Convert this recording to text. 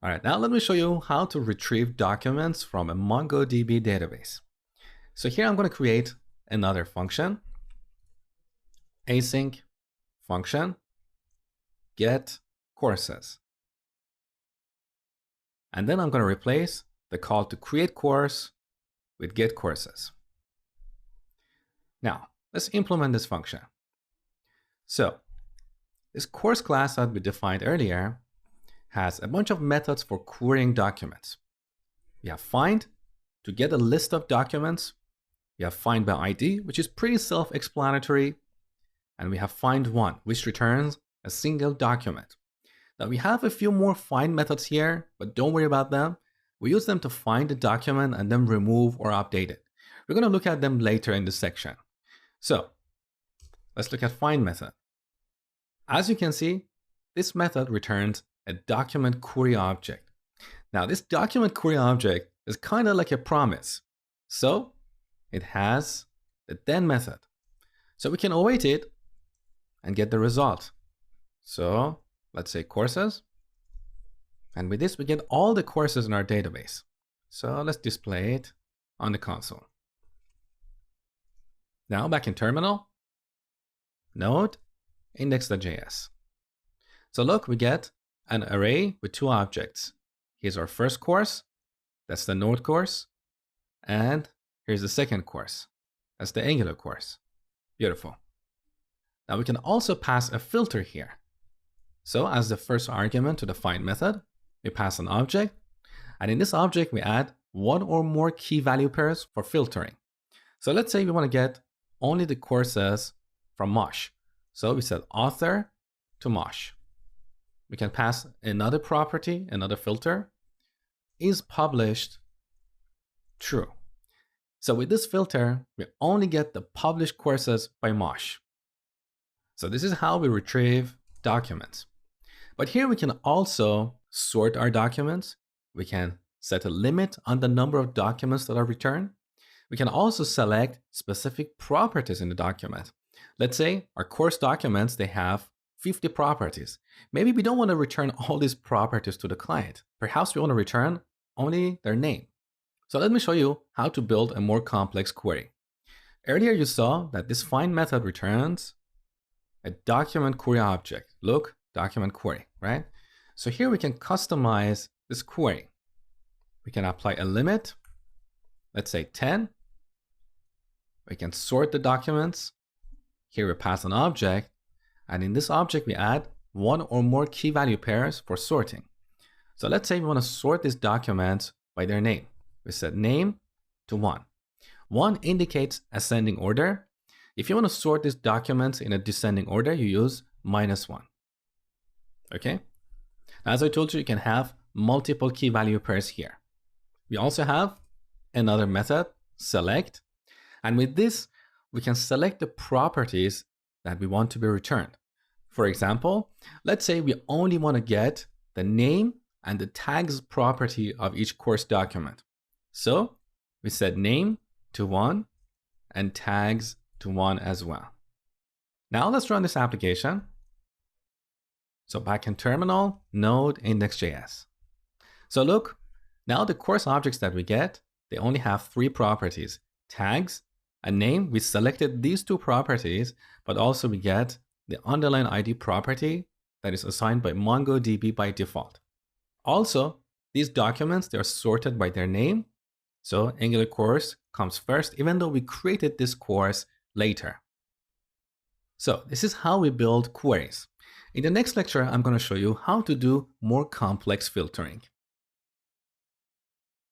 All right, now let me show you how to retrieve documents from a MongoDB database. So here I'm going to create another function, async function, get courses. And then I'm going to replace the call to create course with get courses. Now, let's implement this function. So this course class that we defined earlier has a bunch of methods for querying documents. We have find to get a list of documents. We have find by ID, which is pretty self-explanatory. And we have find one, which returns a single document. Now we have a few more find methods here, but don't worry about them. We use them to find the document and then remove or update it. We're going to look at them later in this section. So let's look at find method. As you can see, this method returns a document query object. Now this document query object is kind of like a promise. So it has the then method. So we can await it and get the result. So let's say courses. And with this, we get all the courses in our database. So let's display it on the console. Now back in terminal, node, index.js. So look, we get an array with two objects. Here's our first course, that's the Node course, and here's the second course, that's the Angular course. Beautiful. Now we can also pass a filter here. So as the first argument to the find method, we pass an object, and in this object we add one or more key value pairs for filtering. So let's say we want to get only the courses from Mosh. So we set author to Mosh. We can pass another property, another filter, is published true. So with this filter, we only get the published courses by Mosh. So this is how we retrieve documents. But here we can also sort our documents. We can set a limit on the number of documents that are returned. We can also select specific properties in the document. Let's say our course documents, they have 50 properties. Maybe we don't want to return all these properties to the client. Perhaps we want to return only their name. So let me show you how to build a more complex query. Earlier you saw that this find method returns a document query object. Look, document query, right? So here we can customize this query. We can apply a limit, let's say 10. We can sort the documents. Here we pass an object, and in this object we add one or more key value pairs for sorting. So let's say we want to sort these documents by their name. We set name to 1. 1 indicates ascending order. If you want to sort these documents in a descending order, you use -1. Okay? As I told you, you can have multiple key value pairs here. We also have another method, select. And with this, we can select the properties that we want to be returned. For example, let's say we only want to get the name and the tags property of each course document. So we set name to 1 and tags to 1 as well. Now let's run this application. So back in terminal, node index.js. So look, now the course objects that we get, they only have 3 properties, tags, a name. We selected these 2 properties, but also we get the underline ID property that is assigned by MongoDB by default. Also, these documents, they are sorted by their name. So Angular course comes first, even though we created this course later. So this is how we build queries. In the next lecture, I'm going to show you how to do more complex filtering.